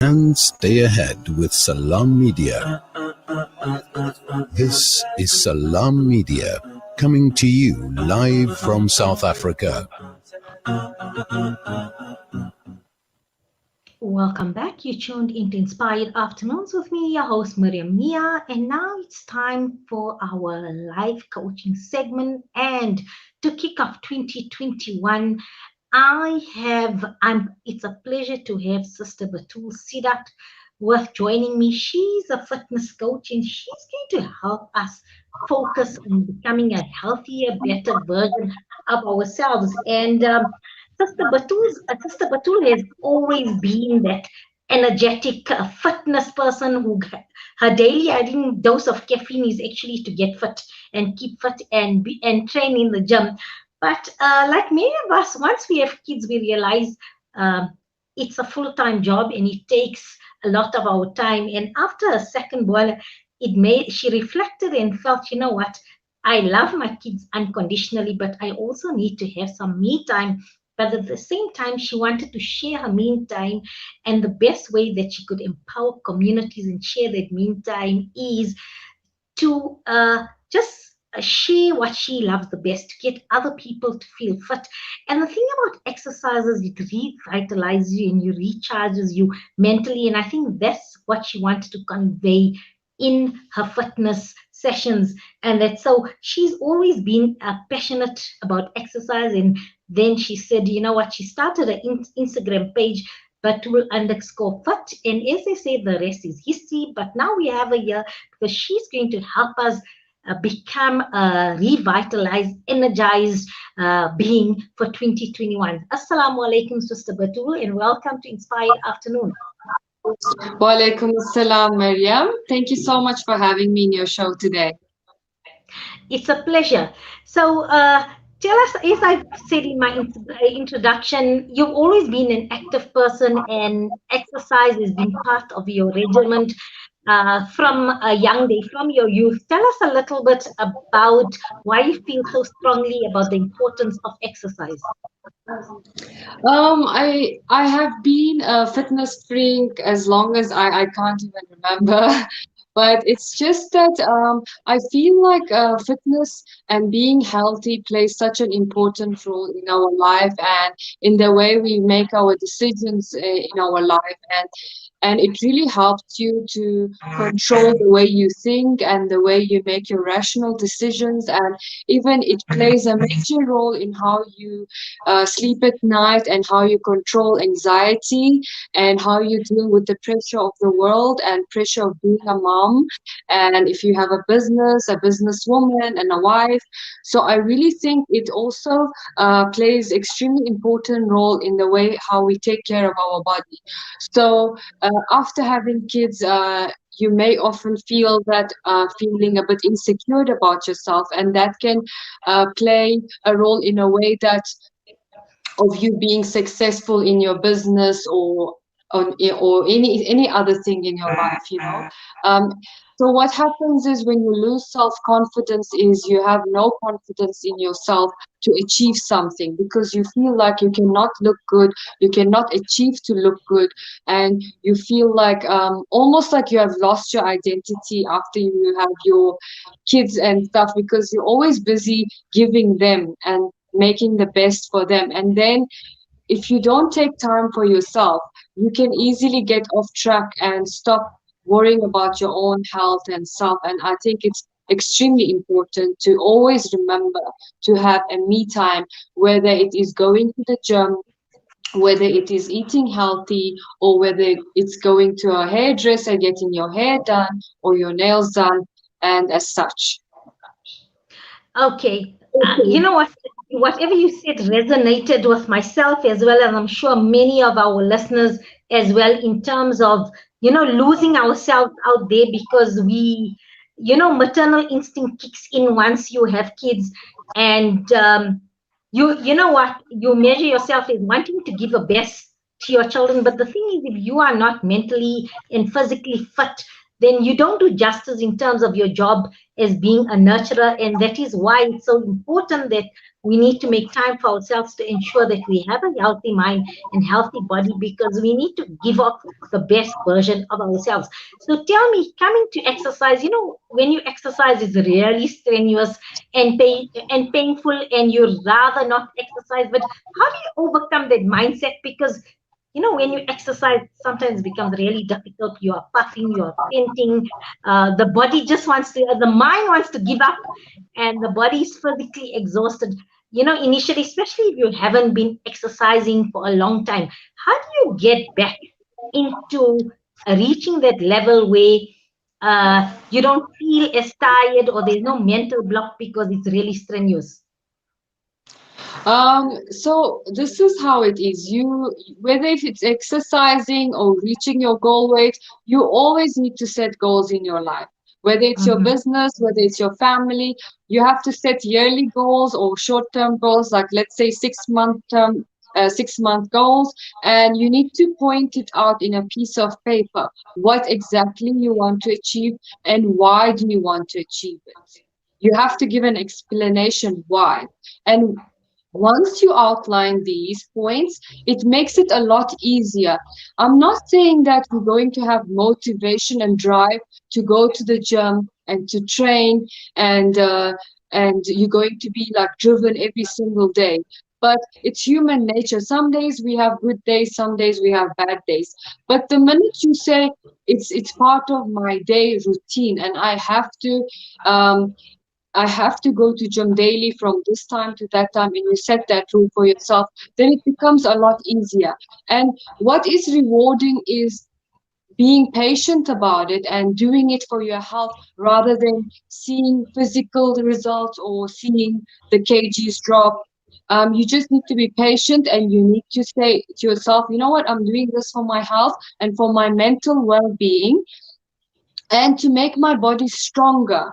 And stay ahead with Salam Media. This is Salam Media coming to you live from South Africa. Welcome back. You tuned into Inspired Afternoons with me, your host Miriam Mia, and now it's time for our live coaching segment. And to kick off 2021, it's a pleasure to have Sister Betul Seedat with joining me. She's a fitness coach and she's going to help us focus on becoming a healthier, better version of ourselves. And Sister Batul has always been that energetic fitness person who her daily adding dose of caffeine is actually to get fit and keep fit and train in the gym. But like many of us, once we have kids, we realize it's a full-time job and it takes a lot of our time. And after a second boil, she reflected and felt, you know what? I love my kids unconditionally, but I also need to have some me time. But at the same time, she wanted to share her mean time. And the best way that she could empower communities and share that mean time is to just share what she loves the best, to get other people to feel fit. And the thing about exercise is it revitalizes you and you recharges you mentally. And I think that's what she wanted to convey in her fitness sessions. And that so she's always been passionate about exercise. And then she said, you know what, she started an Instagram page, Betul underscore fit. And as they say, the rest is history. But now we have her here because she's going to help us become a revitalized, energized being for 2021. Assalamu alaikum, Sister Betul, and welcome to Inspired Afternoon. Walaikum assalam, Maryam. Thank you so much for having me in your show today. It's a pleasure. So, tell us, as I said in my introduction, you've always been an active person and exercise has been part of your regiment from a young day, from your youth. Tell us a little bit about why you feel so strongly about the importance of exercise. I have been a fitness freak as long as I can't even remember. But it's just that I feel like fitness and being healthy plays such an important role in our life and in the way we make our decisions in our life. And it really helps you to control the way you think and the way you make your rational decisions. And even it plays a major role in how you sleep at night and how you control anxiety and how you deal with the pressure of the world and pressure of being a mom. And if you have a businesswoman and a wife. So I really think it also plays extremely important role in the way how we take care of our body. So after having kids, you may often feel that feeling a bit insecure about yourself, and that can play a role in a way that of you being successful in your business or any other thing in your life, you know. Um, so what happens is when you lose self-confidence is you have no confidence in yourself to achieve something because you feel like you cannot look good, you cannot achieve to look good, and you feel like almost like you have lost your identity after you have your kids and stuff because you're always busy giving them and making the best for them. And then if you don't take time for yourself, you can easily get off track and stop worrying about your own health and self. And I think it's extremely important to always remember to have a me time, whether it is going to the gym, whether it is eating healthy, or whether it's going to a hairdresser, getting your hair done or your nails done, and as such. Okay. You know what? Whatever you said resonated with myself as well, and I'm sure many of our listeners as well, in terms of, losing ourselves out there because maternal instinct kicks in once you have kids. And you know what? You measure yourself as wanting to give a best to your children. But the thing is, if you are not mentally and physically fit, then you don't do justice in terms of your job as being a nurturer. And that is why it's so important that we need to make time for ourselves to ensure that we have a healthy mind and healthy body, because we need to give up the best version of ourselves. So tell me, coming to exercise, when you exercise, it's really strenuous and painful, and you'd rather not exercise. But how do you overcome that mindset? Because when you exercise, sometimes it becomes really difficult. You are puffing, you are fainting. The body just wants to, the mind wants to give up, and the body is physically exhausted. Initially, especially if you haven't been exercising for a long time, how do you get back into reaching that level where you don't feel as tired, or there's no mental block because it's really strenuous? So this is how it is. Whether if it's exercising or reaching your goal weight, you always need to set goals in your life. Whether it's your Mhm. business, whether it's your family, you have to set yearly goals or short-term goals, like let's say 6-month term, 6-month goals, and you need to point it out in a piece of paper. What exactly you want to achieve and why do you want to achieve it? You have to give an explanation why. And once you outline these points, it makes it a lot easier. I'm not saying that we're going to have motivation and drive to go to the gym and to train and you're going to be like driven every single day. But it's human nature. Some days we have good days, some days we have bad days. But the minute you say it's part of my day routine and um, I have to go to gym daily from this time to that time, and you set that rule for yourself, then it becomes a lot easier. And what is rewarding is being patient about it and doing it for your health rather than seeing physical results or seeing the kgs drop. You just need to be patient and you need to say to yourself, you know what, I'm doing this for my health and for my mental well being and to make my body stronger.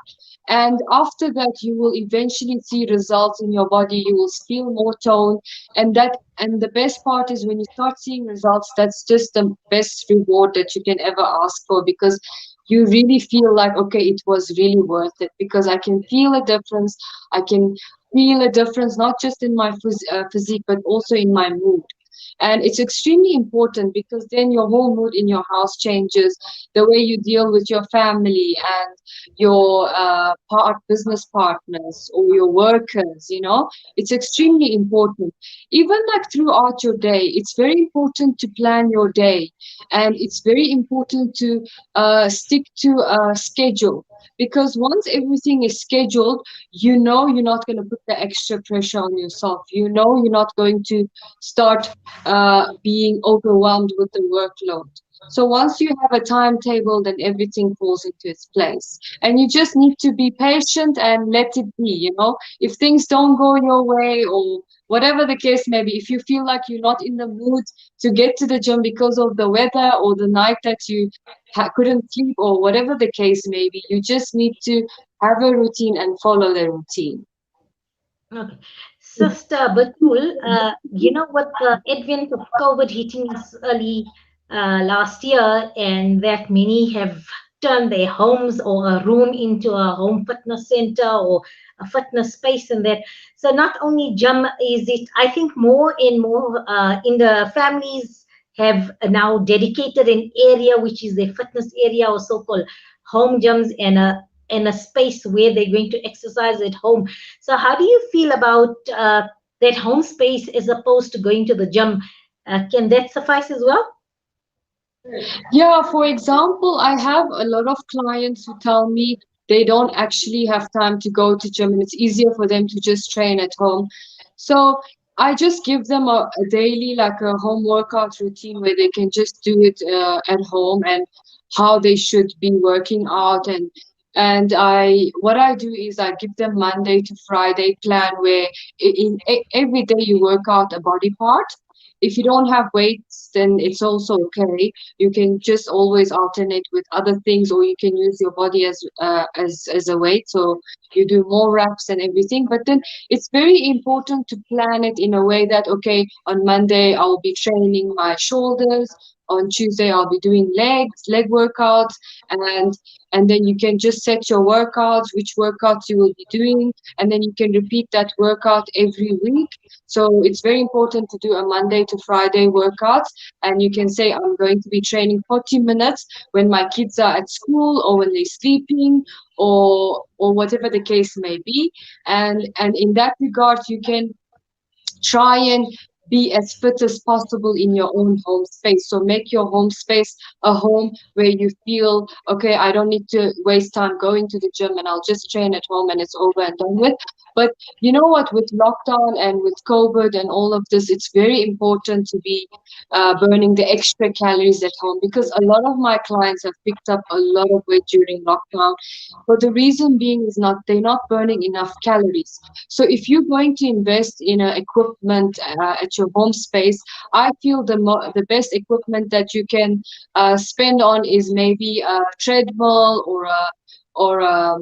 And after that, you will eventually see results in your body. You will feel more toned, and the best part is when you start seeing results. That's just the best reward that you can ever ask for because you really feel like okay, it was really worth it because I can feel a difference. I can feel a difference not just in my physique but also in my mood. And it's extremely important because then your whole mood in your house changes, the way you deal with your family and your business partners or your workers, it's extremely important. Even like throughout your day, it's very important to plan your day and it's very important to stick to a schedule because once everything is scheduled, you're not going to put the extra pressure on yourself. You're not going to start being overwhelmed with the workload. So once you have a timetable, then everything falls into its place. And you just need to be patient and let it be. If things don't go your way or whatever the case may be, if you feel like you're not in the mood to get to the gym because of the weather or the night that you couldn't sleep or whatever the case may be, you just need to have a routine and follow the routine. Okay. Sister Batul, with the advent of COVID hitting us early last year, and that many have turned their homes or a room into a home fitness center or a fitness space, and that. So not only gym is it, I think more and more in the families have now dedicated an area which is their fitness area or so-called home gyms and a space where they're going to exercise at home. So, how do you feel about that home space as opposed to going to the gym? Can that suffice as well? Yeah, for example, I have a lot of clients who tell me they don't actually have time to go to gym and it's easier for them to just train at home. So I just give them a daily, like a home workout routine where they can just do it at home and how they should be working out and what I do is I give them Monday to Friday plan where every day you work out a body part. If you don't have weights, then it's also okay. You can just always alternate with other things, or you can use your body as a weight. So you do more reps and everything. But then it's very important to plan it in a way that okay, on Monday I will be training my shoulders. on Tuesday I'll be doing leg workouts, and and then you can just set your workouts, which workouts you will be doing, and then you can repeat that workout every week. So it's very important to do a Monday to Friday workout, and you can say I'm going to be training 40 minutes when my kids are at school or when they're sleeping, or whatever the case may be. And in that regard, you can try and be as fit as possible in your own home space. So make your home space a home where you feel, okay, I don't need to waste time going to the gym, and I'll just train at home and it's over and done with. But you know what, with lockdown and with COVID and all of this, it's very important to be burning the extra calories at home, because a lot of my clients have picked up a lot of weight during lockdown. But the reason being is not they're not burning enough calories. So if you're going to invest in equipment at your home space, I feel the best equipment that you can spend on is maybe a treadmill or a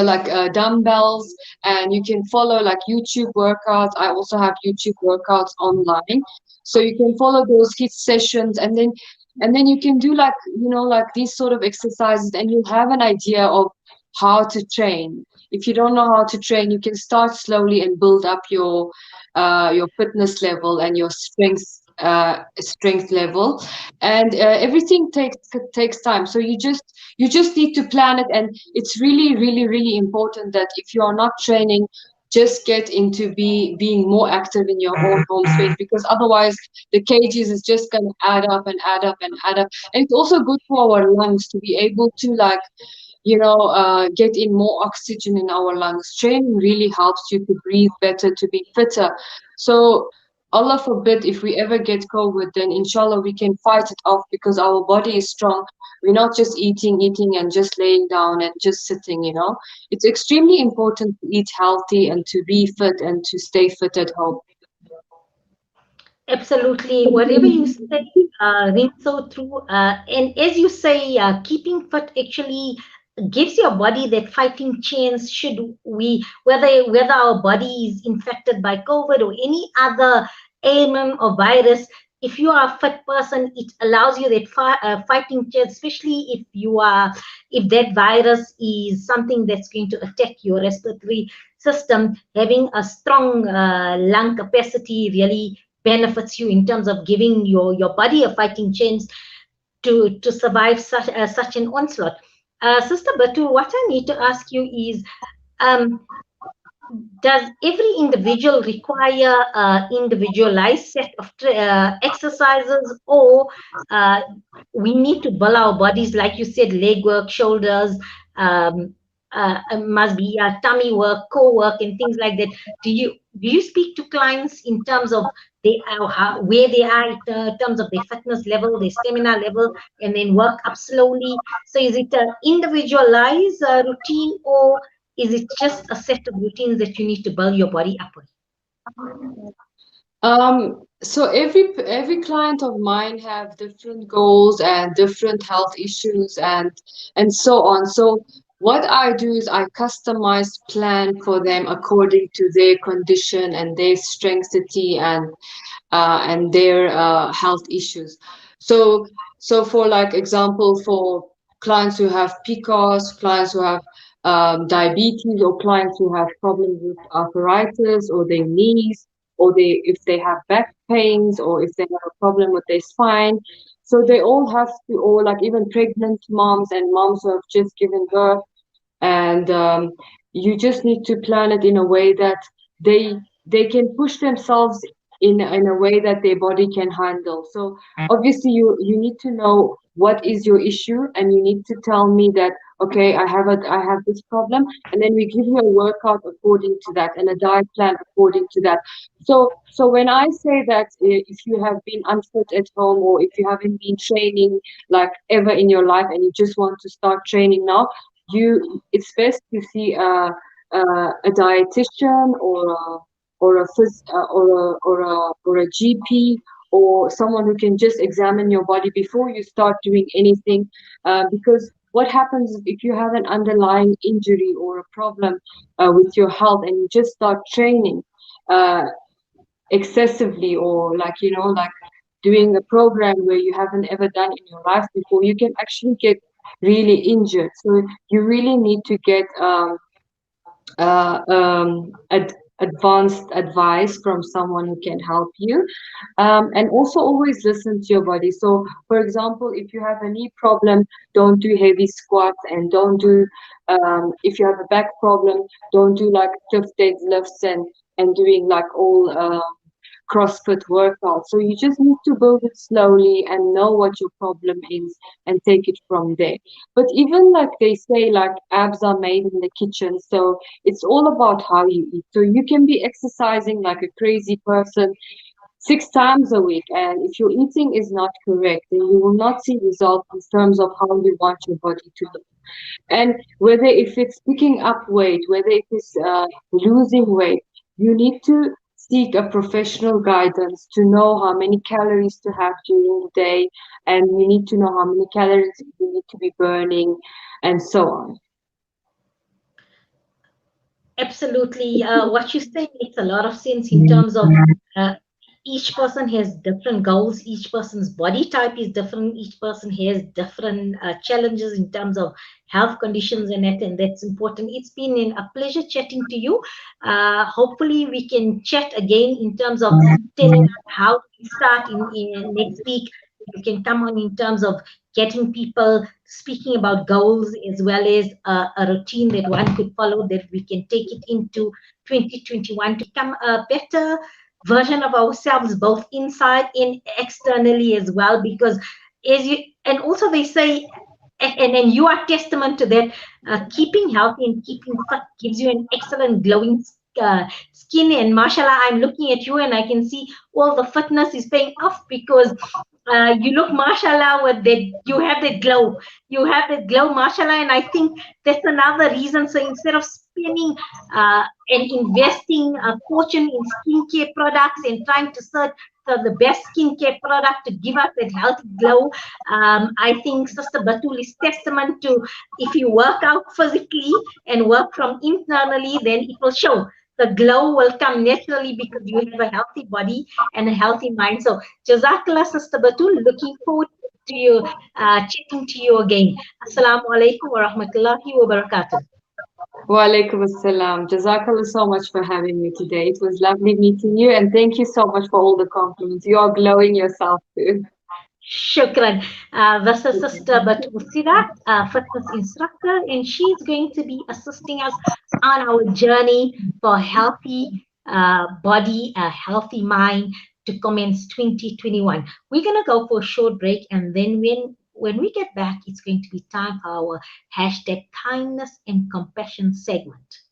like dumbbells, and you can follow like YouTube workouts. I also have YouTube workouts online, so you can follow those hit sessions, and then you can do like, you know, like these sort of exercises, and you'll have an idea of how to train. If you don't know how to train, you can start slowly and build up your fitness level and your strength level, and everything takes time. So you just need to plan it, and it's really important that if you are not training, just get into being more active in your own home space, because otherwise the kgs is just going to add up and add up and add up. And it's also good for our lungs to be able to, like, you know, get in more oxygen in our lungs. Training really helps you to breathe better, to be fitter. So Allah forbid, if we ever get COVID, then inshallah we can fight it off, because our body is strong. We're not just eating and just laying down and just sitting, you know. It's extremely important to eat healthy and to be fit and to stay fit at home. Absolutely. Whatever you say rings so true. And as you say, keeping fit actually gives your body that fighting chance should we, whether our body is infected by COVID or any other ailment or virus. If you are a fit person, it allows you that fighting chance, especially if that virus is something that's going to attack your respiratory system. Having a strong lung capacity really benefits you in terms of giving your body a fighting chance to survive such an onslaught. Sister Batu, what I need to ask you is, um, does every individual require individualized set of exercises, or we need to build our bodies, like you said, leg work, shoulders, um, must be tummy work, core work, and things like that? Do you speak to clients in terms of where they are in terms of their fitness level, their stamina level, and then work up slowly? So is it an individualized routine, or is it just a set of routines that you need to build your body up with? So every client of mine have different goals and different health issues and so on. So what I do is I customize plan for them according to their condition and their strengthity and their health issues. So for like example, for clients who have PCOS, clients who have diabetes, or clients who have problems with arthritis or their knees, or if they have back pains, or if they have a problem with their spine. So they all have to, or like even pregnant moms and moms who have just given birth, and you just need to plan it in a way that they can push themselves in a way that their body can handle. So obviously you need to know what is your issue, and you need to tell me that, okay, I have this problem, and then we give you a workout according to that and a diet plan according to that. So when I say that, if you have been unfit at home, or if you haven't been training like ever in your life and you just want to start training now, it's best to see a dietitian or a or a GP, or someone who can just examine your body before you start doing anything, because what happens if you have an underlying injury or a problem with your health, and you just start training uh, excessively, or like, you know, like doing a program where you haven't ever done in your life before, you can actually get really injured. So you really need to get advanced advice from someone who can help you. And also always listen to your body. So, for example, if you have a knee problem, don't do heavy squats, and don't do, if you have a back problem, don't do like stiff deadlifts and doing like all CrossFit workout. So you just need to build it slowly and know what your problem is and take it from there. But even like they say, like abs are made in the kitchen. So it's all about how you eat. So you can be exercising like a crazy person 6 times a week. And if your eating is not correct, then you will not see results in terms of how you want your body to look. And whether if it's picking up weight, whether it is losing weight, you need to seek a professional guidance to know how many calories to have during the day, and you need to know how many calories you need to be burning, and so on. Absolutely. What you say makes a lot of sense in terms of uh, each person has different goals, each person's body type is different, each person has different challenges in terms of health conditions and that's important. It's been a pleasure chatting to you. Hopefully, we can chat again in terms of telling us how we start in next week. You can come on in terms of getting people speaking about goals as well as a routine that one could follow that we can take it into 2021 to become a better version of ourselves, both inside and externally as well. Because as you, and also they say, and you are testament to that, keeping healthy and keeping fit gives you an excellent glowing skin. And mashallah, I'm looking at you and I can see all the fitness is paying off because you look mashallah with that, you have that glow, mashallah. And I think that's another reason. So instead of spending and investing a fortune in skincare products and trying to search for the best skincare product to give us that healthy glow, I think Sister Batul is testament to, if you work out physically and work from internally, then it will show. The glow will come naturally because you have a healthy body and a healthy mind. So Jazakallah, Sister Batul. Looking forward to you chatting to you again. Assalamu alaikum wa rahmatullahi wa barakatuh. Wa alaikum assalam. Jazakallah so much for having me today. It was lovely meeting you, and thank you so much for all the compliments. You are glowing yourself too. Shukran. This is Sister Betul Seedat, fitness instructor, and she's going to be assisting us on our journey for a healthy body, a healthy mind to commence 2021. We're going to go for a short break, and then when we get back, it's going to be time for our hashtag kindness and compassion segment.